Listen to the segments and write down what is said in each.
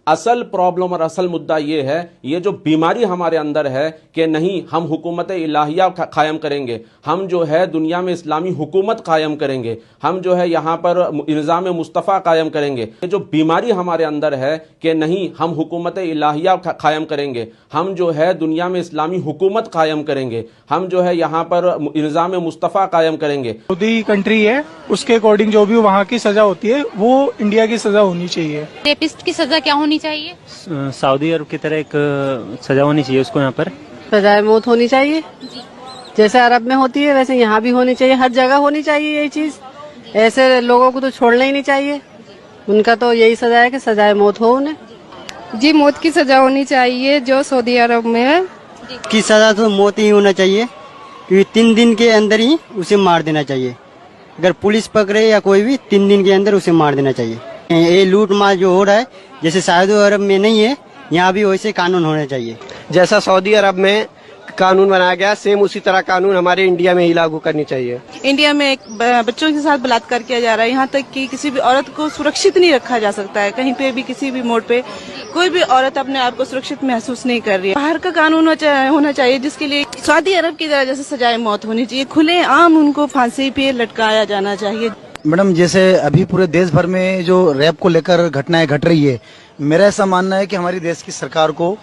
असल प्रॉब्लम और असल मुद्दा ये है, ये जो बीमारी हमारे अंदर है कि नहीं हम हुकूमत इलाहिया कायम करेंगे, हम जो है दुनिया में इस्लामी हुकूमत कायम करेंगे, हम जो है यहाँ पर निज़ाम मुस्तफ़ा कायम करेंगे। ये जो बीमारी हमारे अंदर है कि नहीं हम हुकूमत इलाहिया कायम करेंगे, हम जो है दुनिया में इस्लामी हुकूमत कायम करेंगे, हम जो है यहाँ पर निज़ाम मुस्तफ़ा कायम करेंगे। सऊदी कंट्री है, उसके अकॉर्डिंग जो भी वहाँ की सजा होती है वो इंडिया की सजा होनी चाहिए। रेपिस्ट की सजा क्या होनी चाहिए? सऊदी अरब की तरह एक सजा होनी चाहिए उसको। यहाँ पर सजाए मौत होनी चाहिए, जैसे अरब में होती है वैसे यहाँ भी होनी चाहिए, हर जगह होनी चाहिए ये चीज। ऐसे लोगों को तो छोड़ना ही नहीं चाहिए, उनका तो यही सजा है कि सजाए मौत हो उन्हें। जी मौत की सजा होनी चाहिए जो सऊदी अरब में है। की सजा तो मौत ही होना चाहिए, क्योंकि 3 दिन के अंदर ही उसे मार देना चाहिए। अगर पुलिस पकड़े या कोई भी 3 दिन के अंदर उसे मार देना चाहिए। ये लूट मार जो हो रहा है जैसे सऊदी अरब में नहीं है, यहाँ भी वैसे कानून होने चाहिए। जैसा सऊदी अरब में कानून बनाया गया सेम उसी तरह कानून हमारे इंडिया में ही लागू करनी चाहिए। इंडिया में एक बच्चों के साथ बलात्कार किया जा रहा है, यहाँ तक कि किसी भी औरत को सुरक्षित नहीं रखा जा सकता है। कहीं पे भी किसी भी मोड़ पे कोई भी औरत अपने आप को सुरक्षित महसूस नहीं कर रही है। बाहर का कानून होना चाहिए जिसके लिए सऊदी अरब की तरह जैसे सजाए मौत होनी चाहिए, खुले आम उनको फांसी पे लटकाया जाना चाहिए। मैडम जैसे अभी पूरे देश भर में जो रैप को लेकर घटनाएं घट रही है, मेरा ऐसा मानना है कि हमारी देश की सरकार को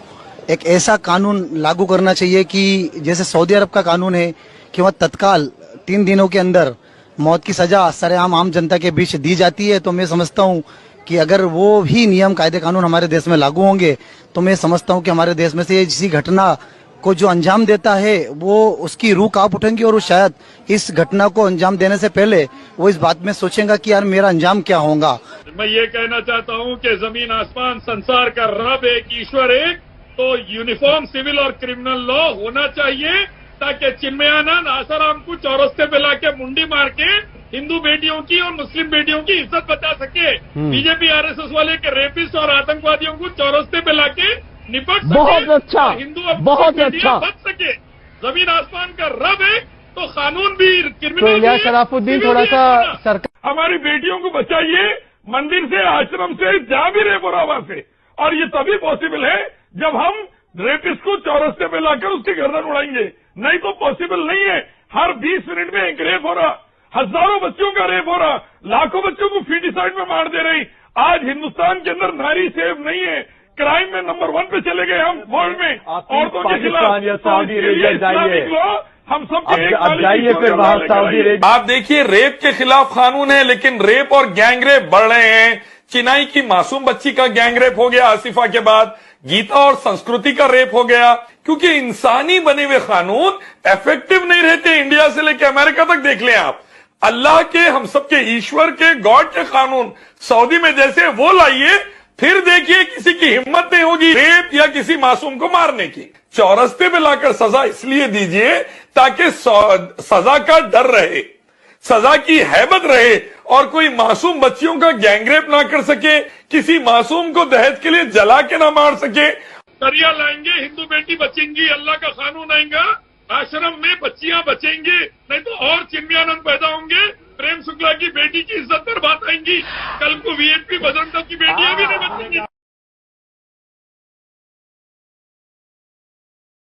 एक ऐसा कानून लागू करना चाहिए कि जैसे सऊदी अरब का कानून है कि वह तत्काल 3 दिनों के अंदर मौत की सजा सरेआम आम जनता के बीच दी जाती है। तो मैं समझता हूँ कि अगर वो भी नियम कायदे कानून हमारे देश में लागू होंगे तो मैं समझता हूँ कि हमारे देश में से किसी घटना को जो अंजाम देता है वो उसकी रूह कांप उठेंगी और वो शायद इस घटना को अंजाम देने से पहले वो इस बात में सोचेगा कि यार मेरा अंजाम क्या होगा। मैं ये कहना चाहता हूँ कि जमीन आसमान संसार का रब एक, ईश्वर एक, तो यूनिफॉर्म सिविल और क्रिमिनल लॉ होना चाहिए ताकि चिन्मयानंद आसाराम को चौरस्ते पे लाके मुंडी मार के हिंदू बेटियों की और मुस्लिम बेटियों की इज्जत बचा सके। बीजेपी आरएसएस वाले के रेपिस्ट और आतंकवादियों को चौरस्ते पे लाके निपट सके। बहुत अच्छा, हिंदू और बहुत अच्छा बच सके। जमीन आसमान का रब है तो कानून भी क्रिमिनल। तो इलियास शराफुद्दीन थोड़ा सा सरकार हमारी बेटियों को बचाइए मंदिर से, आश्रम से, जहाँ भी रेप हो रहा वहां से। और ये तभी पॉसिबल है जब हम रेपिस्ट को चौरस्ते पे लाकर उसकी गर्दन उड़ाएंगे, नहीं तो पॉसिबल नहीं है। हर 20 मिनट में एक रेप हो रहा, हजारों बच्चों का रेप हो रहा, लाखों बच्चों को फीटिसाइड में मार दे रही। आज हिंदुस्तान के अंदर नारी सेफ नहीं है, क्राइम में नंबर 1 पे चले गए हम वर्ल्ड में औरतों के खिलाफ। सऊदी अरेबिया जाइए, हम सब अब जाइए फिर वहां सऊदी अरेबिया। आप देखिए रेप के खिलाफ कानून है लेकिन रेप और गैंग रेप बढ़ रहे हैं। चिनाई की मासूम बच्ची का गैंग रेप हो गया आसिफा के बाद, गीता और संस्कृति का रेप हो गया, क्योंकि इंसानी बने हुए कानून इफेक्टिव नहीं रहते। इंडिया से लेकर अमेरिका तक देख लें आप, अल्लाह के, हम सबके ईश्वर के, गॉड के कानून सऊदी में जैसे वो लाइए, फिर देखिए किसी की हिम्मत नहीं होगी रेप या किसी मासूम को मारने की। चौरस्ते पे लाकर सजा इसलिए दीजिए ताकि सजा का डर रहे, सजा की हैबत रहे और कोई मासूम बच्चियों का गैंगरेप ना कर सके, किसी मासूम को दहेज के लिए जला के ना मार सके। सरिया लाएंगे, हिंदू बेटी बचेंगी, अल्लाह का कानून आएगा, आश्रम में बच्चियां बचेंगी, नहीं तो और चिन्मयानंद पैदा होंगे, प्रेम शुक्ला की बेटी की इज्जत पर बात आएंगी, कल को वीएचपी बजरंग दल की बेटियां भी नहीं बचेंगी।